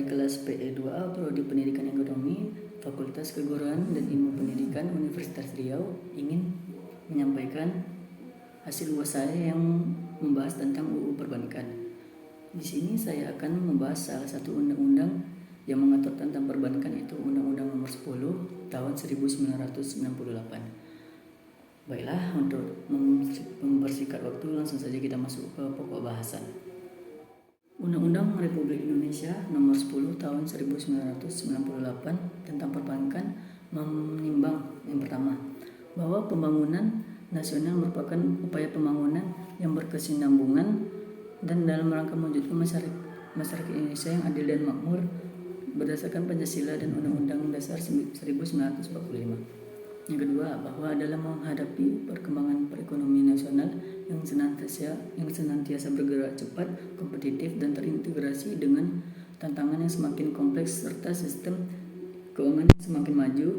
kelas PE2A Prodi Pendidikan Ekonomi Fakultas Keguruan dan Ilmu Pendidikan Universitas Riau ingin menyampaikan hasil uas saya yang membahas tentang UU Perbankan. Di sini saya akan membahas salah satu undang-undang yang mengatur tentang perbankan, itu Undang-Undang Nomor 10 Tahun 1998. Baiklah, untuk mempersingkat waktu langsung saja kita masuk ke pokok bahasan. Undang-Undang Republik Indonesia Nomor 10 Tahun 1998 tentang perbankan menimbang yang pertama, bahwa pembangunan nasional merupakan upaya pembangunan yang berkesinambungan dan dalam rangka mewujudkan masyarakat Indonesia yang adil dan makmur berdasarkan Pancasila dan Undang-Undang Dasar 1945. Yang kedua, bahwa dalam menghadapi perkembangan perekonomian nasional yang senantiasa bergerak cepat, kompetitif, dan terintegrasi dengan tantangan yang semakin kompleks serta sistem keuangan yang semakin maju,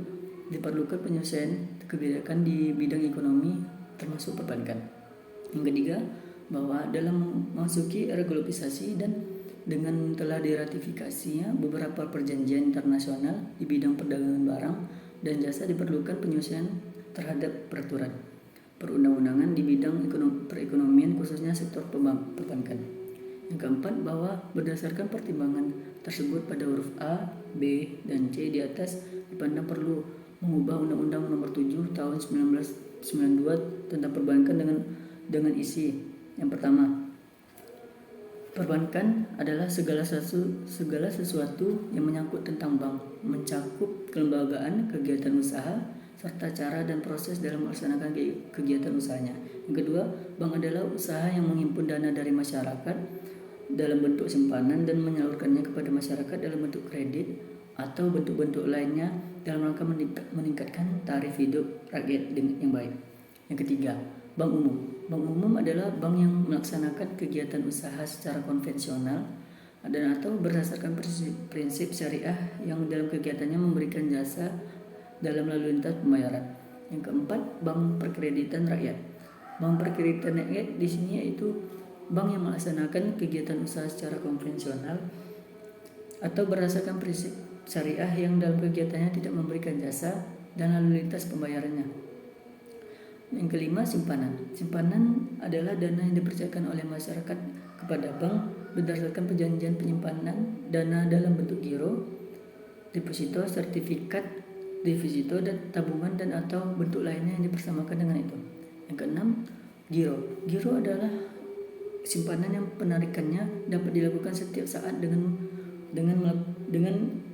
diperlukan penyelesaian kebijakan di bidang ekonomi termasuk perbankan. Yang ketiga, bahwa dalam memasuki era globalisasi dan dengan telah diratifikasinya beberapa perjanjian internasional di bidang perdagangan barang dan jasa, diperlukan penyelesaian terhadap peraturan perundang-undangan di bidang perekonomian khususnya sektor perbankan. Yang keempat, bahwa berdasarkan pertimbangan tersebut pada huruf A, B, dan C di atas dipandang perlu mengubah Undang-Undang Nomor 7 Tahun 1992 tentang perbankan dengan isi yang pertama, perbankan adalah segala sesuatu yang menyangkut tentang bank, mencakup kelembagaan, kegiatan usaha, serta cara dan proses dalam melaksanakan kegiatan usahanya. Yang kedua, bank adalah usaha yang menghimpun dana dari masyarakat dalam bentuk simpanan dan menyalurkannya kepada masyarakat dalam bentuk kredit atau bentuk-bentuk lainnya dalam rangka meningkatkan taraf hidup rakyat yang baik. Yang ketiga, bank umum. Bank umum adalah bank yang melaksanakan kegiatan usaha secara konvensional dan atau berdasarkan prinsip syariah yang dalam kegiatannya memberikan jasa dalam lalu lintas pembayaran. Yang keempat, bank perkreditan rakyat. Bank perkreditan rakyat di sini yaitu bank yang melaksanakan kegiatan usaha secara konvensional atau berdasarkan prinsip syariah yang dalam kegiatannya tidak memberikan jasa dan lalu lintas pembayarannya. Yang kelima, simpanan. Simpanan adalah dana yang dipercayakan oleh masyarakat kepada bank berdasarkan perjanjian penyimpanan dana dalam bentuk giro, deposito, sertifikat deposito, dan tabungan dan atau bentuk lainnya yang dipersamakan dengan itu. Yang keenam, giro. Giro adalah simpanan yang penarikannya dapat dilakukan setiap saat dengan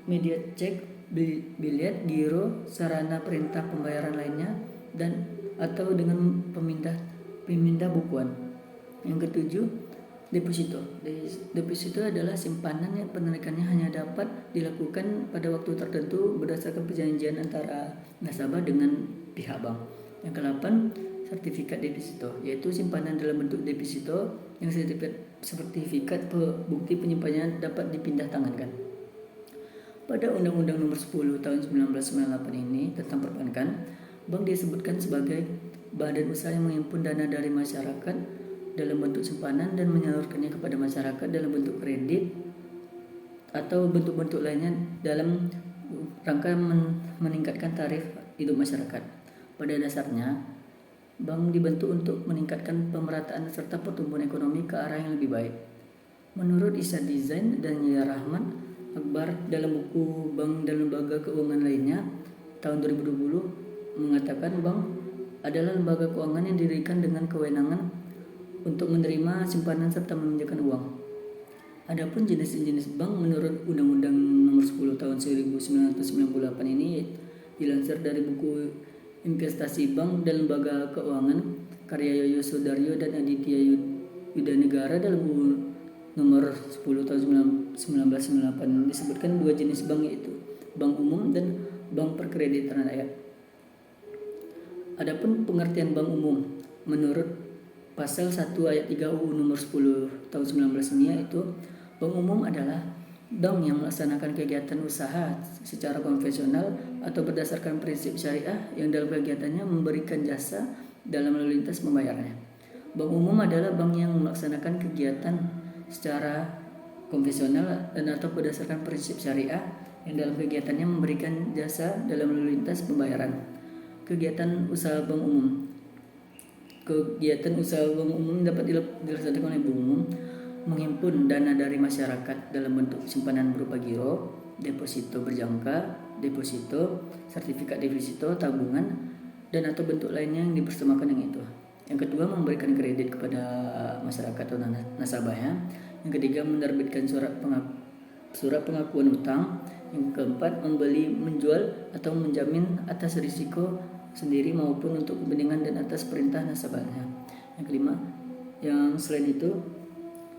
media cek, biliet, giro, sarana perintah pembayaran lainnya, dan atau dengan pemindah bukuan. Yang ketujuh, deposito. Deposito adalah simpanan yang penarikannya hanya dapat dilakukan pada waktu tertentu berdasarkan perjanjian antara nasabah dengan pihak bank. Yang kedelapan, sertifikat deposito, yaitu simpanan dalam bentuk deposito yang sertifikat bukti penyimpanannya dapat dipindah tangankan. Pada Undang-Undang Nomor 10 Tahun 1998 ini tentang perbankan, bank disebutkan sebagai badan usaha yang menghimpun dana dari masyarakat dalam bentuk simpanan dan menyalurkannya kepada masyarakat dalam bentuk kredit atau bentuk-bentuk lainnya dalam rangka meningkatkan taraf hidup masyarakat. Pada dasarnya, bank dibentuk untuk meningkatkan pemerataan serta pertumbuhan ekonomi ke arah yang lebih baik. Menurut Isa Design dan Yaya Rahman Akbar dalam buku Bank dan Lembaga Keuangan Lainnya tahun 2020 mengatakan bank adalah lembaga keuangan yang didirikan dengan kewenangan untuk menerima simpanan serta meminjamkan uang. Adapun jenis-jenis bank menurut Undang-Undang Nomor 10 Tahun 1998 ini dilansir dari buku Investasi Bank dan Lembaga Keuangan karya Yoyo Sudaryo dan Aditya Yudanegara dalam buku Nomor 10 Tahun 1998 disebutkan dua jenis bank, yaitu bank umum dan bank perkreditan rakyat. Adapun pengertian bank umum menurut pasal 1 ayat 3 UU Nomor 10 Tahun 19 ini, yaitu bank umum adalah bank yang melaksanakan kegiatan usaha secara konvensional atau berdasarkan prinsip syariah yang dalam kegiatannya memberikan jasa dalam lalu lintas pembayarannya. Bank umum adalah bank yang melaksanakan kegiatan secara konvensional dan atau berdasarkan prinsip syariah yang dalam kegiatannya memberikan jasa dalam lalu lintas pembayaran. Kegiatan usaha bank umum. Kegiatan usaha bank umum dapat dilaksanakan oleh bank umum menghimpun dana dari masyarakat dalam bentuk simpanan berupa giro, deposito berjangka, deposito, sertifikat deposito, tabungan, dan atau bentuk lainnya yang dipersamakan dengan itu. Yang kedua, memberikan kredit kepada masyarakat atau nasabahnya. Yang ketiga, menerbitkan surat pengakuan utang. Yang keempat, membeli, menjual, atau menjamin atas risiko sendiri maupun untuk kepentingan dan atas perintah nasabahnya. Yang kelima, yang selain itu,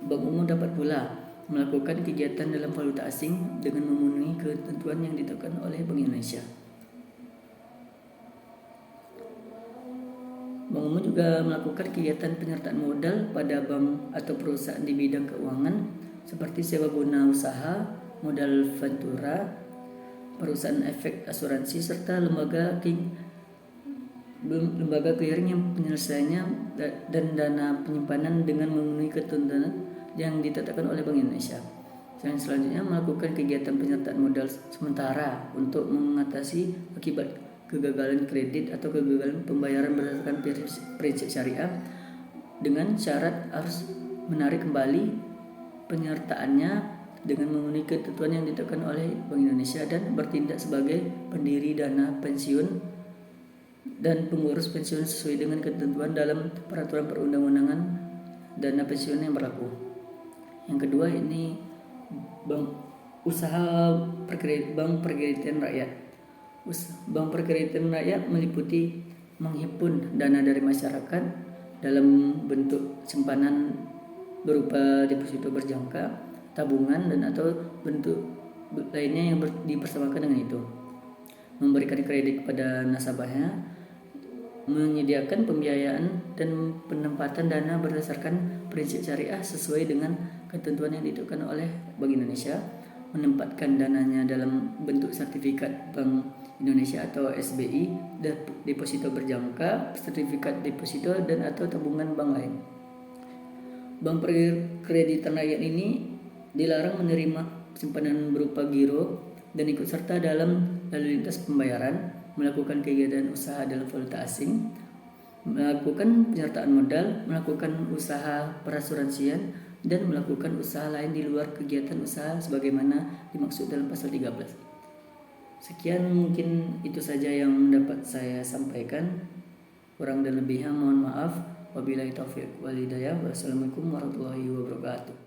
bank umum dapat pula melakukan kegiatan dalam valuta asing dengan memenuhi ketentuan yang ditetapkan oleh Bank Indonesia. Bank umum juga melakukan kegiatan penyertaan modal pada bank atau perusahaan di bidang keuangan seperti sewa guna usaha, modal ventura, perusahaan efek asuransi, serta lembaga clearing yang penyelesaiannya dan dana penyimpanan dengan memenuhi ketentuan yang ditetapkan oleh Bank Indonesia. Selanjutnya, melakukan kegiatan penyertaan modal sementara untuk mengatasi akibat kegagalan kredit atau kegagalan pembayaran berdasarkan prinsip syariah dengan syarat harus menarik kembali penyertaannya dengan memenuhi ketentuan yang ditetapkan oleh Bank Indonesia dan bertindak sebagai pendiri dana pensiun dan pengurus pensiun sesuai dengan ketentuan dalam peraturan perundang-undangan dana pensiun yang berlaku. Yang kedua, ini bank perkreditan rakyat. Bank perkreditan rakyat meliputi menghimpun dana dari masyarakat dalam bentuk simpanan berupa deposito berjangka, tabungan, dan atau bentuk lainnya yang dipersamakan dengan itu. Memberikan kredit kepada nasabahnya, menyediakan pembiayaan dan penempatan dana berdasarkan prinsip syariah sesuai dengan ketentuan yang ditetapkan oleh Bank Indonesia, menempatkan dananya dalam bentuk sertifikat Bank Indonesia atau SBI, deposito berjangka, sertifikat deposito, dan atau tabungan bank lain. Bank perkreditan rakyat ini dilarang menerima simpanan berupa giro dan ikut serta dalam lalu lintas pembayaran, melakukan kegiatan usaha dalam valuta asing, melakukan penyertaan modal, melakukan usaha perasuransian, dan melakukan usaha lain di luar kegiatan usaha sebagaimana dimaksud dalam pasal 13. Sekian mungkin itu saja yang dapat saya sampaikan. Kurang dan lebihnya mohon maaf. Wabillahi taufiq wal hidayah. Wassalamualaikum warahmatullahi wabarakatuh.